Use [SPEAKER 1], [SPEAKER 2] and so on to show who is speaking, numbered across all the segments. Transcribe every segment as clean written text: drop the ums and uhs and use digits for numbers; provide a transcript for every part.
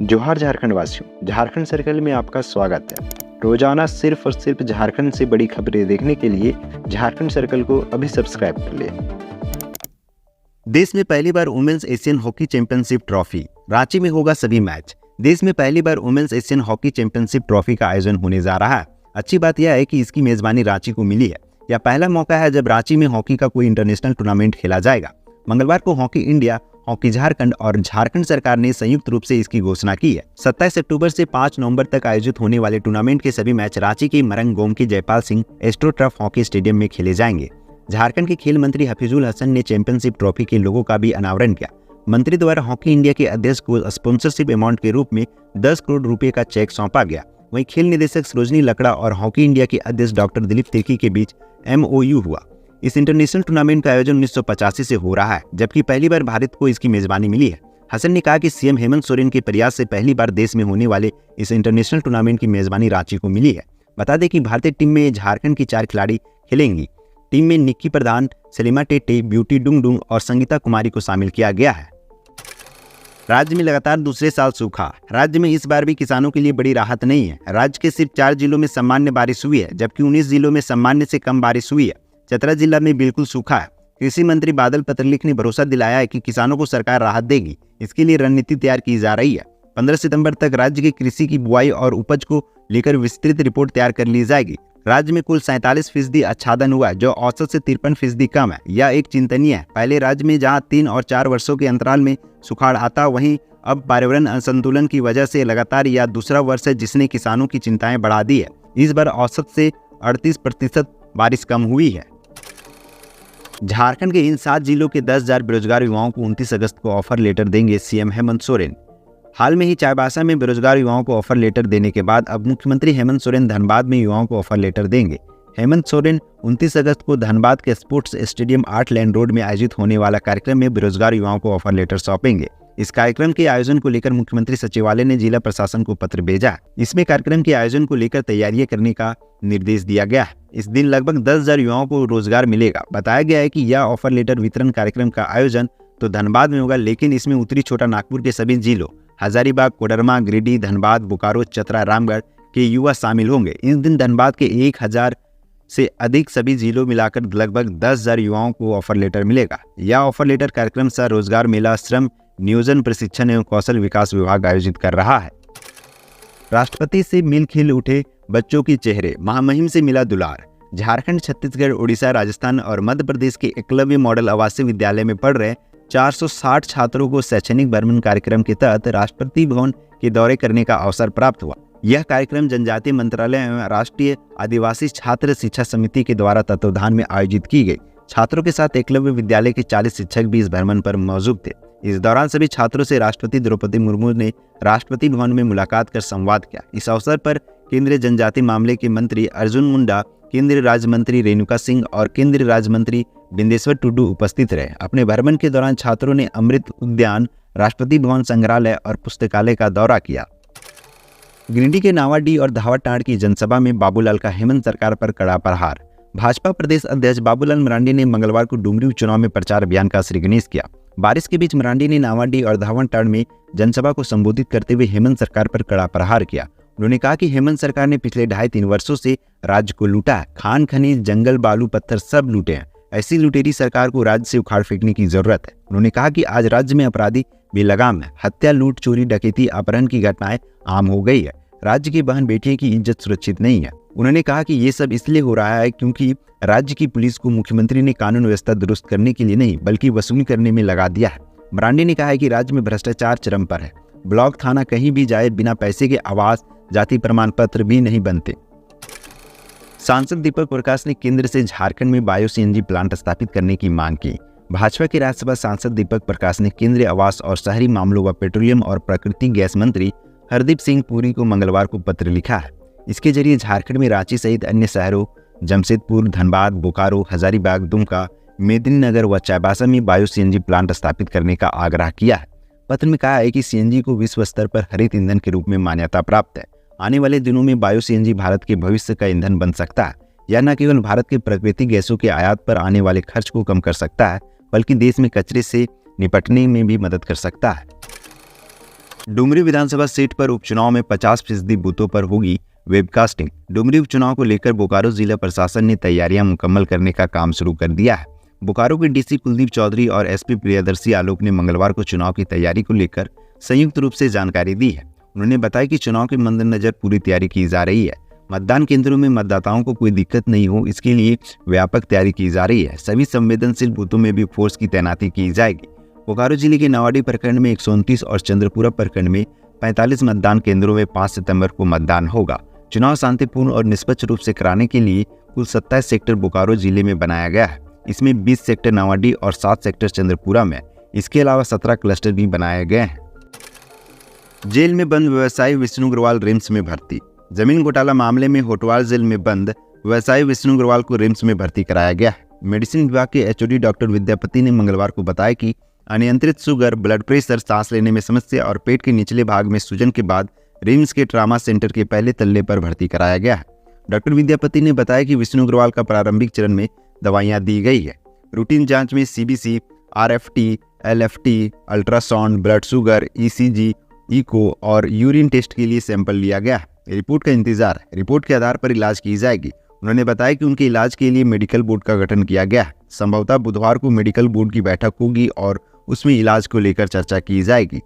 [SPEAKER 1] जोहार झारखंड वासियों, झारखंड सर्कल में आपका स्वागत है। रोजाना सिर्फ और सिर्फ झारखंड से बड़ी खबरें देखने के लिए झारखंड सर्कल को अभी सब्सक्राइब कर ले।
[SPEAKER 2] देश में पहली बार women's Asian hockey championship trophy, Ranchi में होगा सभी मैच। देश में पहली बार women's Asian hockey championship trophy का आयोजन होने जा रहा है। अच्छी बात यह है कि इसकी मेजबानी रांची को मिली है। यह पहला मौका है जब रांची में हॉकी का कोई इंटरनेशनल टूर्नामेंट खेला जाएगा। मंगलवार को हॉकी इंडिया, हॉकी झारखंड और झारखंड सरकार ने संयुक्त रूप से इसकी घोषणा की है। 27 अक्टूबर से 5 नवंबर तक आयोजित होने वाले टूर्नामेंट के सभी मैच रांची के Marang Gomke Jaipal Singh astroturf hockey stadium में खेले जाएंगे। झारखंड के खेल मंत्री हफीजुल हसन ने चैंपियनशिप ट्रॉफी के लोगो का भी अनावरण किया। मंत्री द्वारा हॉकी इंडिया के अध्यक्ष को स्पॉन्सरशिप अमाउंट के रूप में 10 करोड़ रुपए का चेक सौंपा गया। वहीं खेल निदेशक सरोजनी लकड़ा और हॉकी इंडिया के अध्यक्ष डॉक्टर दिलीप तिर्की के बीच MOU हुआ। इस इंटरनेशनल टूर्नामेंट का आयोजन 1985 से हो रहा है, जबकि पहली बार भारत को इसकी मेजबानी मिली है। हसन ने कहा कि CM हेमंत सोरेन के प्रयास से पहली बार देश में होने वाले इस इंटरनेशनल टूर्नामेंट की मेजबानी रांची को मिली है। बता दें कि भारतीय टीम में झारखंड की 4 खिलाड़ी खेलेंगी। टीम में निक्की प्रधान, सलीमा टेटे, ब्यूटी डुंगडुंग और संगीता कुमारी को शामिल किया गया है। राज्य में लगातार दूसरे साल सूखा। राज्य में इस बार भी किसानों के लिए बड़ी राहत नहीं है। राज्य के सिर्फ 4 जिलों में सामान्य बारिश हुई है, जबकि 19 जिलों में सामान्य से कम बारिश हुई है। चतरा जिला में बिल्कुल सूखा है। कृषि मंत्री बादल पत्रलेख ने भरोसा दिलाया है कि किसानों को सरकार राहत देगी। इसके लिए रणनीति तैयार की जा रही है। 15 सितंबर तक राज्य के कृषि की बुआई और उपज को लेकर विस्तृत रिपोर्ट तैयार कर ली जाएगी। राज्य में कुल 47% आच्छादन हुआ, जो औसत से 53% कम है। यह एक चिंतनीय है। पहले राज्य में जहां 3 और 4 वर्षों के अंतराल में सुखाड़ आता, वहीं अब पर्यावरण असंतुलन की वजह से लगातार यह दूसरा वर्ष है जिसने किसानों की चिंताएं बढ़ा दी है। इस बार औसत से 38% बारिश कम हुई है। झारखंड के इन 7 जिलों के 10,000 बेरोजगार युवाओं को 29 अगस्त को ऑफर लेटर देंगे CM हेमंत सोरेन। हाल में ही चाईबासा में बेरोजगार युवाओं को ऑफर लेटर देने के बाद अब मुख्यमंत्री हेमंत सोरेन धनबाद में युवाओं को ऑफर लेटर देंगे। हेमंत सोरेन 29 अगस्त को धनबाद के स्पोर्ट्स स्टेडियम 8 लेन रोड में आयोजित होने वाला कार्यक्रम में बेरोजगार युवाओं को ऑफर लेटर सौंपेंगे। इस कार्यक्रम के आयोजन को लेकर मुख्यमंत्री सचिवालय ने जिला प्रशासन को पत्र भेजा। इसमें कार्यक्रम के आयोजन को लेकर तैयारियां करने का निर्देश दिया गया है। इस दिन लगभग 10,000 युवाओं को रोजगार मिलेगा। बताया गया है कि यह ऑफर लेटर वितरण कार्यक्रम का आयोजन तो धनबाद में होगा, लेकिन इसमें उत्तरी छोटा नागपुर के सभी जिलों हजारीबाग, कोडरमा, गिरिडीह, धनबाद, बोकारो, चतरा, रामगढ़ के युवा शामिल होंगे। इस दिन धनबाद के 1000 से अधिक सभी जिलों मिलाकर लगभग 10,000 युवाओं को ऑफर लेटर मिलेगा। यह ऑफर लेटर कार्यक्रम सह रोजगार मेला, श्रम नियोजन, प्रशिक्षण एवं कौशल विकास विभाग आयोजित कर रहा है। राष्ट्रपति से मिल खिल उठे बच्चों के चेहरे, महामहिम से मिला दुलार। झारखंड, छत्तीसगढ़, उड़ीसा, राजस्थान और मध्य प्रदेश के एकलव्य मॉडल आवासीय विद्यालय में पढ़ रहे 460 छात्रों को शैक्षणिक भ्रमण कार्यक्रम के तहत राष्ट्रपति भवन के दौरे करने का अवसर प्राप्त हुआ। यह कार्यक्रम जनजातीय मंत्रालय एवं राष्ट्रीय आदिवासी छात्र शिक्षा समिति के द्वारा तत्वावधान में आयोजित की गई। छात्रों के साथ एकलव्य विद्यालय के 40 शिक्षक भी इस भ्रमण पर मौजूद थे। इस दौरान सभी छात्रों से राष्ट्रपति द्रौपदी मुर्मू ने राष्ट्रपति भवन में मुलाकात कर संवाद किया। इस अवसर पर केंद्रीय जनजातीय मामले के मंत्री अर्जुन मुंडा, केंद्रीय राज्य मंत्री रेणुका सिंह और केंद्रीय राज्य मंत्री बिंदेश्वर टुडू उपस्थित रहे। अपने भ्रमण के दौरान छात्रों ने अमृत उद्यान, राष्ट्रपति भवन, संग्रहालय और पुस्तकालय का दौरा किया। गिरिडीह के नावाडीह और धावाटांड़ की जनसभा में बाबूलाल का हेमंत सरकार पर कड़ा प्रहार। भाजपा प्रदेश अध्यक्ष बाबूलाल मरांडी ने मंगलवार को डुमरी उपचुनाव में प्रचार अभियान का श्रीगणेश किया। बारिश के बीच मरांडी ने नावाडीह और धावाटांड़ में जनसभा को संबोधित करते हुए हेमंत सरकार पर कड़ा प्रहार किया। उन्होंने कहा कि हेमंत सरकार ने पिछले 2.5-3 वर्षों से राज्य को लूटा है। खान, खनिज, जंगल, बालू, पत्थर सब लूटे हैं। ऐसी लुटेरी सरकार को राज्य से उखाड़ फेंकने की जरूरत है। उन्होंने कहा कि आज राज्य में अपराधी बेलगाम है। हत्या, लूट, चोरी, डकैती, अपहरण की घटनाएं आम हो गई है। राज्य की बहन बेटियों की इज्जत सुरक्षित नहीं है। उन्होंने कहा कि ये सब इसलिए हो रहा है क्योंकि राज्य की पुलिस को मुख्यमंत्री ने कानून व्यवस्था दुरुस्त करने के लिए नहीं बल्कि वसूली करने में लगा दिया है। मरांडी ने कहा है कि राज्य में भ्रष्टाचार चरम पर है। ब्लॉक, थाना कहीं भी जाए बिना पैसे के आवास, जाति प्रमाण पत्र भी नहीं बनते। सांसद दीपक प्रकाश ने केंद्र से झारखंड में बायो CNG प्लांट स्थापित करने की मांग की। भाजपा के राज्यसभा सांसद दीपक प्रकाश ने केंद्रीय आवास और शहरी मामलों व पेट्रोलियम और प्राकृतिक गैस मंत्री हरदीप सिंह पुरी को मंगलवार को पत्र लिखा है। इसके जरिए झारखंड में रांची सहित अन्य शहरों जमशेदपुर, धनबाद, बोकारो, हजारीबाग, दुमका, मेदिनीनगर व चाईबासा में बायो CNG प्लांट स्थापित करने का आग्रह किया है। पत्र में कहा है कि CNG को विश्व स्तर पर हरित ईंधन के रूप में मान्यता प्राप्त है। आने वाले दिनों में बायो CNG भारत के भविष्य का ईंधन बन सकता है। यह न केवल भारत के प्राकृतिक गैसों के आयात पर आने वाले खर्च को कम कर सकता है, बल्कि देश में कचरे से निपटने में भी मदद कर सकता है। डुमरी विधानसभा सीट पर उपचुनाव में 50% बूथों पर होगी वेबकास्टिंग। डुमरी उपचुनाव को लेकर बोकारो जिला प्रशासन ने तैयारियां मुकम्मल करने का काम शुरू कर दिया है। बोकारो के डीसी कुलदीप चौधरी और एसपी प्रियदर्शी आलोक ने मंगलवार को चुनाव की तैयारी को लेकर संयुक्त रूप से जानकारी दी है। उन्होंने बताया कि चुनाव के मद्देनजर पूरी तैयारी की जा रही है। मतदान केंद्रों में मतदाताओं को कोई दिक्कत नहीं हो, इसके लिए व्यापक तैयारी की जा रही है। सभी संवेदनशील बूथों में भी फोर्स की तैनाती की जाएगी। बोकारो जिले के नवाडी प्रखंड में 129 और चंद्रपुरा प्रखंड में 45 मतदान केंद्रों में 5 सितंबर को मतदान होगा। चुनाव शांतिपूर्ण और निष्पक्ष रूप से कराने के लिए कुल 27 सेक्टर बोकारो जिले में बनाया गया है। इसमें 20 सेक्टर नवाडी और 7 सेक्टर चंद्रपुरा में। इसके अलावा 17 क्लस्टर भी बनाए गए हैं। जेल में बंद व्यवसायी विष्णु अग्रवाल रिम्स में भर्ती। जमीन घोटाला मामले में होटवार जेल में बंद व्यवसायी विष्णु अग्रवाल को रिम्स में भर्ती कराया गया है। मेडिसिन विभाग के एचओडी डॉक्टर विद्यापति ने मंगलवार को बताया कि अनियंत्रित शुगर, ब्लड प्रेशर, सांस लेने में समस्या और पेट के निचले भाग में सूजन के बाद रिम्स के ट्रामा सेंटर के पहले तल्ले पर भर्ती कराया गया है। डॉक्टर विद्यापति ने बताया कि विष्णु अग्रवाल का प्रारंभिक चरण में दवाइयां दी गई है। रूटीन जांच में CBC, RFT, LFT, ultrasound, blood sugar, ECG, echo और यूरिन टेस्ट के लिए सैंपल लिया गया है। रिपोर्ट का इंतजार है। रिपोर्ट के आधार पर इलाज की जाएगी। उन्होंने बताया कि उनके इलाज के लिए मेडिकल बोर्ड का गठन किया गया है। संभवतः बुधवार को मेडिकल बोर्ड की बैठक होगी और उसमें इलाज को लेकर चर्चा की जाएगी।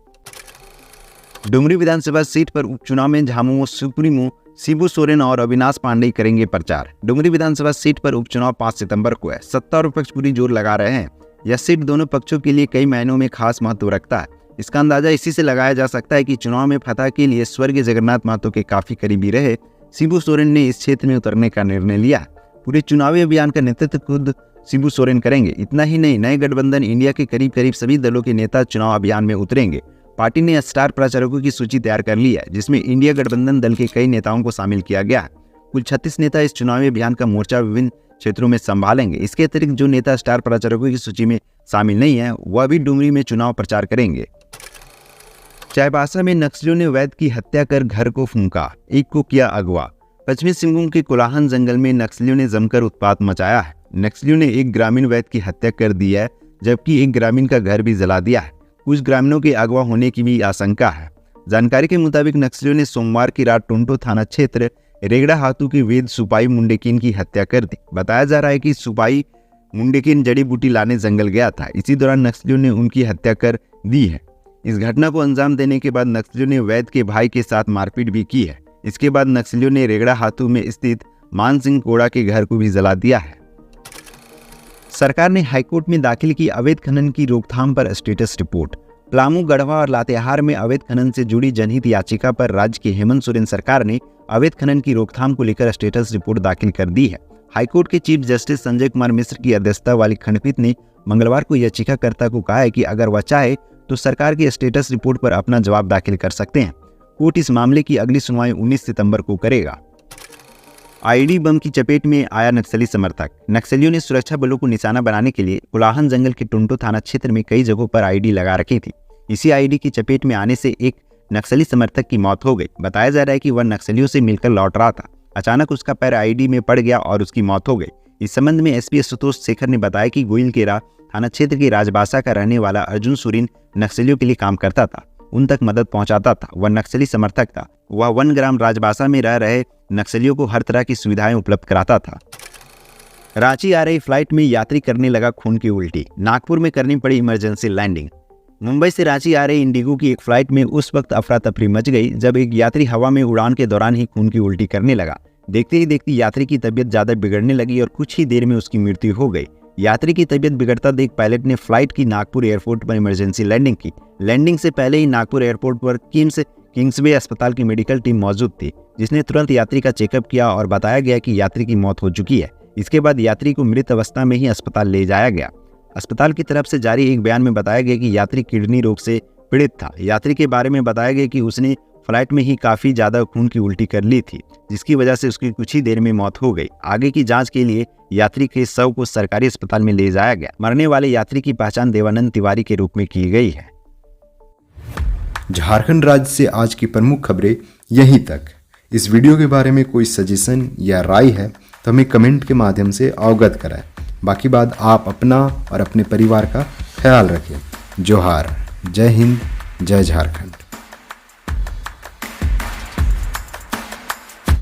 [SPEAKER 2] डुमरी विधानसभा सीट पर उपचुनाव में झामुमो सुप्रीमो शिबू सोरेन और अविनाश पांडे करेंगे प्रचार। डुमरी विधानसभा सीट पर उपचुनाव 5 सितंबर को है। सत्ता और विपक्ष पूरी जोर लगा रहे हैं। यह सीट दोनों पक्षों के लिए कई मायनों में खास महत्व रखता है। इसका अंदाजा इसी से लगाया जा सकता है कि चुनाव में फतह के लिए स्वर्गीय जगन्नाथ महतो के काफी करीबी रहे शिबू सोरेन ने इस क्षेत्र में उतरने का निर्णय लिया। पूरे चुनावी अभियान का नेतृत्व खुद शिबू सोरेन करेंगे। इतना ही नहीं, नए गठबंधन इंडिया के करीब करीब सभी दलों के नेता चुनाव अभियान में उतरेंगे। पार्टी ने स्टार प्रचारकों की सूची तैयार कर ली है, जिसमें इंडिया गठबंधन दल के कई नेताओं को शामिल किया गया है। कुल 36 नेता इस चुनावी अभियान का मोर्चा विभिन्न क्षेत्रों में संभालेंगे। इसके अतिरिक्त जो नेता स्टार प्रचारकों की सूची में शामिल नहीं है, वह भी डुमरी में चुनाव प्रचार करेंगे। चाईबासा में नक्सलियों ने वैद की हत्या कर घर को फूंका, एक को किया अगवा। पश्चिमी सिंहभूम के कोलाहन जंगल में नक्सलियों ने जमकर उत्पात मचाया है। नक्सलियों ने एक ग्रामीण वैद की हत्या कर दी है, जबकि एक ग्रामीण का घर भी जला दिया है। कुछ ग्रामीणों के अगवा होने की भी आशंका है। जानकारी के मुताबिक नक्सलियों ने सोमवार की रात टोंटो थाना क्षेत्र रेगड़ा हाथू के वेद सुपाई मुंडेकिन की हत्या कर दी। बताया जा रहा है कि सुपाई मुंडेकिन जड़ी बूटी लाने जंगल गया था। इसी दौरान नक्सलियों ने उनकी हत्या कर दी है। इस घटना को अंजाम देने के बाद नक्सलियों ने वैद के भाई के साथ मारपीट भी की है। इसके बाद नक्सलियों ने रेगड़ा हाथू में स्थित मान सिंह कोड़ा के घर को भी जला दिया है। सरकार ने हाईकोर्ट में दाखिल की अवैध खनन की रोकथाम पर स्टेटस रिपोर्ट। पलामू, गढ़वा और लातेहार में अवैध खनन से जुड़ी जनहित याचिका पर राज्य की हेमंत सोरेन सरकार ने अवैध खनन की रोकथाम को लेकर स्टेटस रिपोर्ट दाखिल कर दी है। हाईकोर्ट के चीफ जस्टिस संजय कुमार मिश्र की अध्यक्षता वाली खंडपीठ ने मंगलवार को याचिकाकर्ता को कहा है कि अगर वह चाहे तो सरकार की स्टेटस रिपोर्ट पर अपना जवाब दाखिल कर सकते हैं। कोर्ट इस मामले की अगली सुनवाई 19 सितंबर को करेगा। आईडी बम की चपेट में आया नक्सली समर्थक। नक्सलियों ने सुरक्षा बलों को निशाना बनाने के लिए कोलाहन जंगल के टुंटो थाना क्षेत्र में कई जगहों पर आईडी लगा रखी थी। इसी आईडी की चपेट में आने से एक नक्सली समर्थक की मौत हो गई। बताया जा रहा है कि वह नक्सलियों से मिलकर लौट रहा था। अचानक उसका पैर आईडी में पड़ गया और उसकी मौत हो गई। इस संबंध में एसपी आशुतोष शेखर ने बताया कि गोइलकेरा थाना क्षेत्र के राजबासा का रहने वाला अर्जुन सुरीन नक्सलियों के लिए काम करता था, उन तक मदद पहुंचाता था। वह नक्सली समर्थक था। वह 1 ग्राम राजबासा में रह रहे नक्सलियों को हर तरह की सुविधाएं उपलब्ध कराता था। रांची आ रही फ्लाइट में यात्री करने लगा खून की उल्टी। नागपुर में करनी पड़ी इमरजेंसी लैंडिंग। मुंबई से रांची आ रही इंडिगो की एक फ्लाइट में उस वक्त अफरा तफरी मच गई जब एक यात्री हवा में उड़ान के दौरान ही खून की उल्टी करने लगा। देखते ही देखते यात्री की तबीयत ज्यादा बिगड़ने लगी और कुछ ही देर में उसकी मृत्यु हो गई। यात्री की तबीयत बिगड़ता देख पायलट ने फ्लाइट की नागपुर एयरपोर्ट पर इमरजेंसी लैंडिंग की। लैंडिंग से पहले ही नागपुर एयरपोर्ट पर किंग्सवे अस्पताल की मेडिकल टीम मौजूद थी, जिसने तुरंत यात्री का चेकअप किया और बताया गया कि यात्री की मौत हो चुकी है। इसके बाद यात्री को मृत अवस्था में ही अस्पताल ले जाया गया। अस्पताल की तरफ से जारी एक बयान में बताया गया कि यात्री किडनी रोग से पीड़ित था। यात्री के बारे में बताया गया कि उसने फ्लाइट में ही काफी ज्यादा खून की उल्टी कर ली थी, जिसकी वजह से उसकी कुछ ही देर में मौत हो गई। आगे की जांच के लिए यात्री के शव को सरकारी अस्पताल में ले जाया गया। मरने वाले यात्री की पहचान देवानंद तिवारी के रूप में की गई है।
[SPEAKER 1] झारखंड राज्य से आज की प्रमुख खबरें यहीं तक। इस वीडियो के बारे में कोई सजेशन या राय है तो हमें कमेंट के माध्यम से अवगत कराएं। बाकी बात आप अपना और अपने परिवार का ख्याल रखें। जोहार, जय हिंद, जय झारखंड।